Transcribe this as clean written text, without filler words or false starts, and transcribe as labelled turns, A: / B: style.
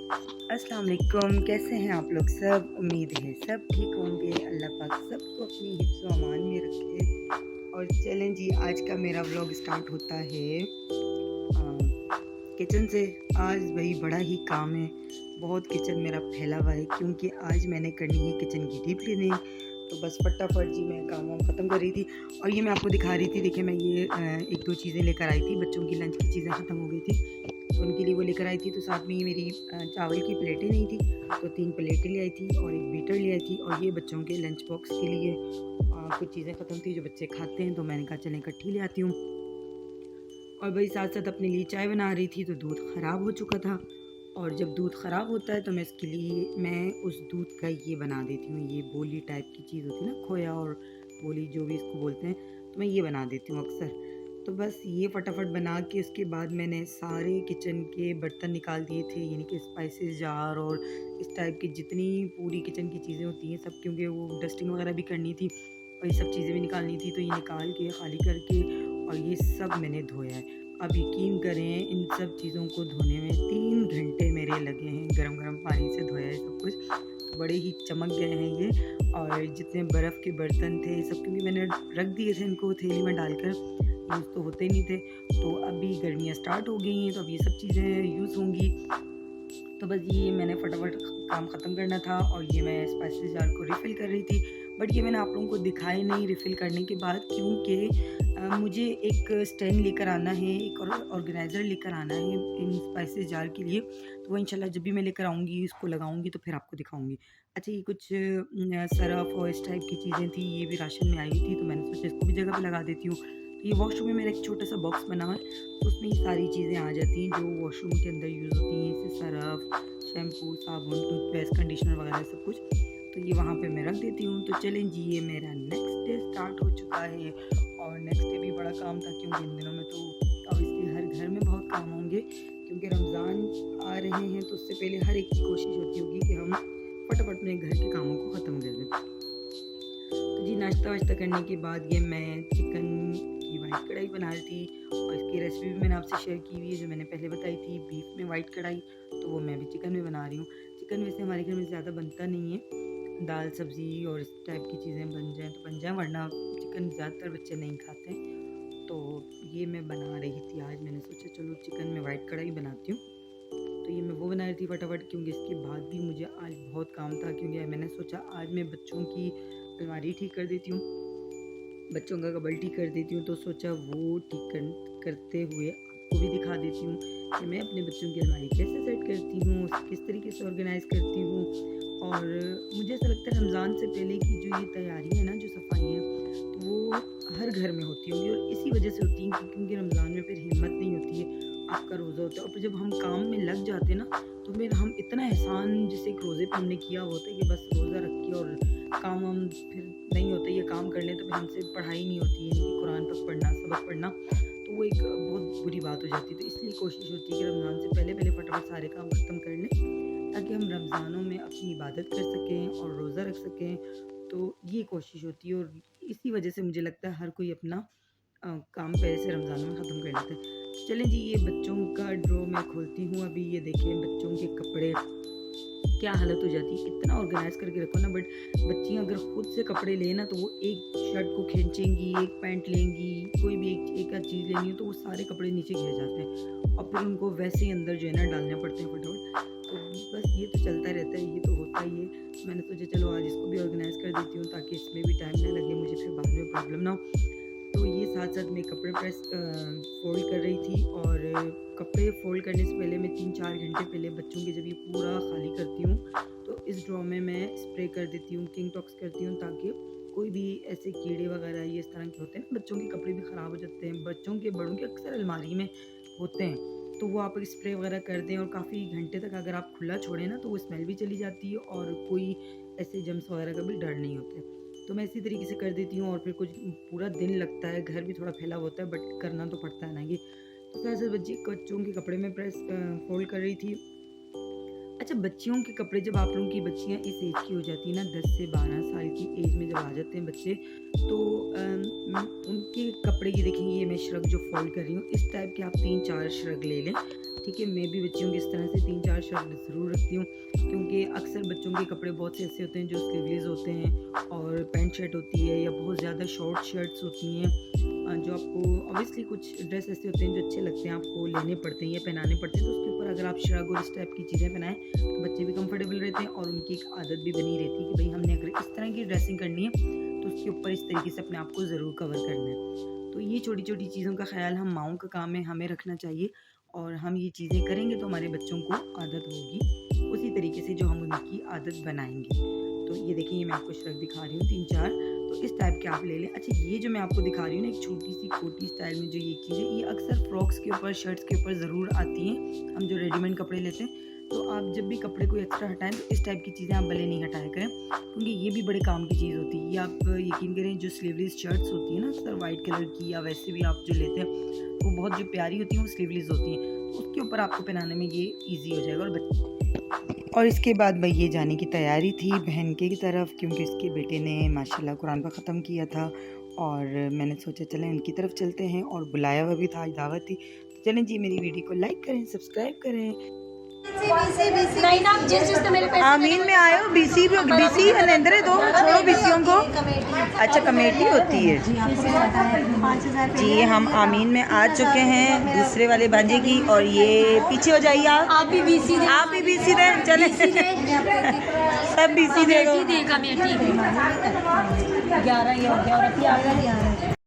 A: अस्सलाम वालेकुम। कैसे हैं आप लोग सब? उम्मीद है सब ठीक होंगे। अल्लाह पाक सबको अपनी हिफ्ज़ व अमान में रखे। और चलें जी, आज का मेरा व्लॉग स्टार्ट होता है किचन से। आज भाई बड़ा ही काम है, बहुत किचन मेरा फैला हुआ है क्योंकि आज मैंने करनी है किचन की डीप क्लीनिंग। तो बस फटाफट जी मैं काम वाम ख़त्म कर रही थी और ये मैं आपको दिखा रही थी। देखिए मैं ये एक दो चीज़ें लेकर आई थी, बच्चों की लंच की चीज़ें ख़त्म हो गई थी तो उनके लिए वो लेकर आई थी। तो साथ में ये मेरी चावल की प्लेटें नहीं थी तो 3 प्लेटें ले आई थी और एक बीटर ले आई थी। और ये बच्चों के लंच बॉक्स के लिए कुछ चीज़ें ख़त्म थी जो बच्चे खाते हैं, तो मैंने कहा चलें इकट्ठी ले आती हूँ। और भाई साथ साथ अपने लिए चाय बना रही थी तो दूध ख़राब हो चुका था। और जब दूध ख़राब होता है तो मैं उस दूध का ये बना देती हूँ, ये बोली टाइप की चीज़ होती है ना, खोया और बोली जो भी इसको बोलते हैं, तो मैं ये बना देती हूँ अक्सर। तो बस ये फटाफट बना के उसके बाद मैंने सारे किचन के बर्तन निकाल दिए थे, यानी कि स्पाइसेस जार और इस टाइप की जितनी पूरी किचन की चीज़ें होती हैं सब, क्योंकि वो डस्टिंग वगैरह भी करनी थी और ये सब चीज़ें भी निकालनी थी। तो ये निकाल के खाली करके और ये सब मैंने धोया है। अब यकीन करें इन सब चीज़ों को धोने में 3 घंटे मेरे लगे हैं। गरम-गरम पानी से धोया है सब कुछ, तो बड़े ही चमक गए हैं ये। और जितने बर्फ़ के बर्तन थे सब, क्योंकि मैंने रख दिए थे इनको थैली में डालकर, यूज़ तो होते ही नहीं थे। तो अभी गर्मियाँ स्टार्ट हो गई हैं तो अब ये सब चीज़ें यूज़ होंगी। तो बस ये मैंने फटाफट काम ख़त्म करना था और ये मैं स्पाइसेस जार को रिफ़िल कर रही थी। बट ये मैंने आप लोगों को दिखाई नहीं रिफ़िल करने के बाद, क्योंकि मुझे एक स्टैंड लेकर आना है, एक और ऑर्गेनाइज़र लेकर आना है इन स्पाइसेस जार के लिए। तो वो इंशाल्लाह जब भी मैं लेकर आऊँगी इसको लगाऊँगी तो फिर आपको दिखाऊँगी। अच्छा, ये कुछ सरफ़ और इस टाइप की चीज़ें थी, ये भी राशन में आई हुई थी तो मैंने सोचा इसको भी जगह पे लगा देती हूँ। तो ये वॉशरूम में मेरा एक छोटा-सा बॉक्स बना है, तो उसमें ये सारी चीज़ें आ जाती हैं जो वॉशरूम के अंदर यूज़ होती हैं, जैसे सरफ़, शैम्पू, साबुन, टूथपेस्ट, कंडीशनर वगैरह सब कुछ। तो ये वहाँ पे मैं रख देती हूँ। तो चलें जी, ये मेरा नेक्स्ट डे स्टार्ट हो चुका है और नेक्स्ट डे भी बड़ा काम था क्योंकि इन दिनों में तो ऑब्वियसली हर घर में बहुत काम होंगे, क्योंकि रमज़ान आ रहे हैं तो उससे पहले हर एक की कोशिश होती होगी कि हम फटाफट अपने घर के कामों को ख़त्म कर दें। तो जी नाश्ता-वाश्ता करने के बाद ये मैं चिकन की वाइट कढ़ाई बना रही थी और इसकी रेसिपी भी मैंने आपसे शेयर की हुई है, जो मैंने पहले बताई थी बीफ में वाइट कढ़ाई, तो वो मैं भी चिकन में बना रही हूँ। चिकन वैसे हमारे घर में ज़्यादा बनता नहीं है, दाल सब्ज़ी और इस टाइप की चीज़ें बन जाएँ तो बन जाएँ, वरना चिकन ज़्यादातर बच्चे नहीं खाते हैं। तो ये मैं बना रही थी आज, मैंने सोचा चलो चिकन में वाइट कढ़ाई बनाती हूँ। तो ये मैं वो बना रही थी फटाफट, क्योंकि इसके बाद भी मुझे आज बहुत काम था, क्योंकि मैंने सोचा आज मैं बच्चों की अलमारी ठीक कर देती हूँ, बच्चों का कबर्ड ठीक कर देती हूँ। तो सोचा वो ठीक करते हुए आपको भी दिखा देती हूँ कि मैं अपने बच्चों की अलमारी कैसे सेट करती हूँ, उसे किस तरीके से ऑर्गेनाइज़ करती हूँ। और मुझे ऐसा लगता है रमज़ान से पहले की जो ये तैयारी है ना, जो सफाइयाँ, तो वो हर घर में होती होंगी और इसी वजह से होती हैं क्योंकि रमज़ान में फिर हिम्मत नहीं होती है, आपका रोज़ा होता है और फिर जब हम काम में लग जाते हैं ना, तो फिर हम इतना एहसान जैसे एक रोज़े पे हमने किया होता है कि बस रोज़ा रख के और काम हम फिर नहीं होते, ये काम कर लें तो फिर हमसे पढ़ाई नहीं होती है, कि कुरान तक पढ़ना, सबक पढ़ना, तो वो एक बहुत बुरी बात हो जाती है। तो इसलिए कोशिश होती है कि रमज़ान से पहले फटाफट सारे काम ख़त्म कर लें, ताकि हम रमज़ानों में अपनी इबादत कर सकें और रोज़ा रख सकें। तो ये कोशिश होती है और इसी वजह से मुझे लगता है हर कोई अपना काम पहले से रमज़ानों में ख़त्म कर लेता है। चलें जी, ये बच्चों का ड्रॉ मैं खोलती हूँ अभी। ये देखिए बच्चों के कपड़े, क्या हालत हो जाती है, इतना ऑर्गेनाइज़ करके रखो ना, बट बच्चियाँ अगर खुद से कपड़े लें ना तो वो एक शर्ट को खींचेंगी, एक पैंट लेंगी, कोई भी एक आध चीज़ लेनी हो तो वो सारे कपड़े नीचे गिर जाते हैं और फिर उनको वैसे ही अंदर जो है ना डालने पड़ते हैं फटाफट। तो बस ये तो चलता रहता है, ये तो होता ही है। मैंने सोचा चलो आज इसको भी ऑर्गेनाइज़ कर देती हूँ ताकि इसमें भी टाइम ना लगे मुझे, फिर बाद में प्रॉब्लम ना हो। तो ये साथ-साथ मैं कपड़े फ़ोल्ड कर रही थी और कपड़े फ़ोल्ड करने से पहले मैं 3-4 घंटे पहले बच्चों के जब ये पूरा खाली करती हूँ, तो इस ड्रॉ में मैं स्प्रे कर देती हूँ, किंग टॉक्स करती हूँ, ताकि कोई भी ऐसे कीड़े वगैरह ये इस तरह के होते हैं ना, बच्चों के कपड़े भी ख़राब हो जाते हैं, बच्चों के, बड़ों के अक्सर अलमारी में होते हैं। तो वो आप स्प्रे वगैरह कर दें और काफ़ी घंटे तक अगर आप खुला छोड़ें ना, तो वो स्मेल भी चली जाती है और कोई ऐसे जर्म्स वगैरह का भी डर नहीं होता है। तो मैं इसी तरीके से कर देती हूँ और फिर कुछ पूरा दिन लगता है, घर भी थोड़ा फैला होता है बट करना तो पड़ता है ना ये। तो साथ-साथ बच्चों के कपड़े में फ़ोल्ड कर रही थी। अच्छा, बच्चियों के कपड़े, जब आप लोगों की बच्चियाँ इस एज की हो जाती है ना, 10 से 12 साल की एज में जब आ जाते हैं बच्चे, तो उनके कपड़े ये देखेंगे, ये मैं श्रग जो फोल्ड कर रही हूँ इस टाइप के आप 3-4 श्रग ले लें, ठीक है। मैं भी बच्चियों की इस तरह से 3-4 श्रग ज़रूर रखती हूँ, क्योंकि अक्सर बच्चों के कपड़े बहुत से ऐसे होते हैं जो स्लीवलेस होते हैं और पैंट शर्ट होती है या बहुत ज़्यादा शॉर्ट शर्ट्स होती हैं, जो आपको ऑब्वियसली कुछ ड्रेस ऐसे होते हैं जो अच्छे लगते हैं, आपको लेने पड़ते हैं या पहनाने पड़ते हैं, तो उसके ऊपर अगर आप श्रग और इस टाइप की चीज़ें पहनाएं तो बच्चे भी कंफर्टेबल रहते हैं और उनकी एक आदत भी बनी रहती है कि भाई हमने अगर इस तरह की ड्रेसिंग करनी है तो उसके ऊपर इस तरीके से अपने आप को ज़रूर कवर करना है। तो ये छोटी छोटी चीज़ों का ख्याल हम माओं का काम है, हमें रखना चाहिए, और हम ये चीज़ें करेंगे तो हमारे बच्चों को आदत होगी उसी तरीके से जो हम उनकी आदत बनाएंगे। तो ये देखिए, ये मैं आपको श्रग दिखा रही हूँ 3-4, तो इस टाइप के आप ले लें। अच्छा, ये जो मैं आपको दिखा रही हूँ ना, एक छोटी सी कोटी स्टाइल में जो ये चीज़ें, ये अक्सर फ्रॉक्स के ऊपर, शर्ट्स के ऊपर ज़रूर आती हैं, हम जो रेडीमेड कपड़े लेते हैं। तो आप जब भी कपड़े को एक्स्ट्रा हटाएं तो इस टाइप की चीज़ें आप भले नहीं हटाया करें, क्योंकि ये भी बड़े काम की चीज़ होती है। ये आप यकीन करें, जो स्लीवलेस शर्ट्स होती है ना अक्सर वाइट कलर की, या वैसे भी आप जो लेते हैं वो बहुत जो प्यारी होती हैं वो स्लीवलेस होती हैं, तो उसके ऊपर आपको पहनाने में ये ईजी हो जाएगा। और इसके बाद भाई ये जाने की तैयारी थी बहन की तरफ, क्योंकि इसके बेटे ने माशाल्लाह कुरान पर ख़त्म किया था, और मैंने सोचा चलें इनकी तरफ चलते हैं, और बुलाया हुआ भी था, आज दावत थी। तो चलें जी, मेरी वीडियो को लाइक करें, सब्सक्राइब करें। आमीन में आए हो, बीसी अंदर दो, छोड़ो बीसियों को। अच्छा, कमेटी होती है जी। हम आमीन में आ चुके हैं दूसरे वाले भांजे की, और ये पीछे हो जाइए, आप भी बीसी दें, चले सब बीसी दे दो।
B: 11 ही हो गया और अभी 11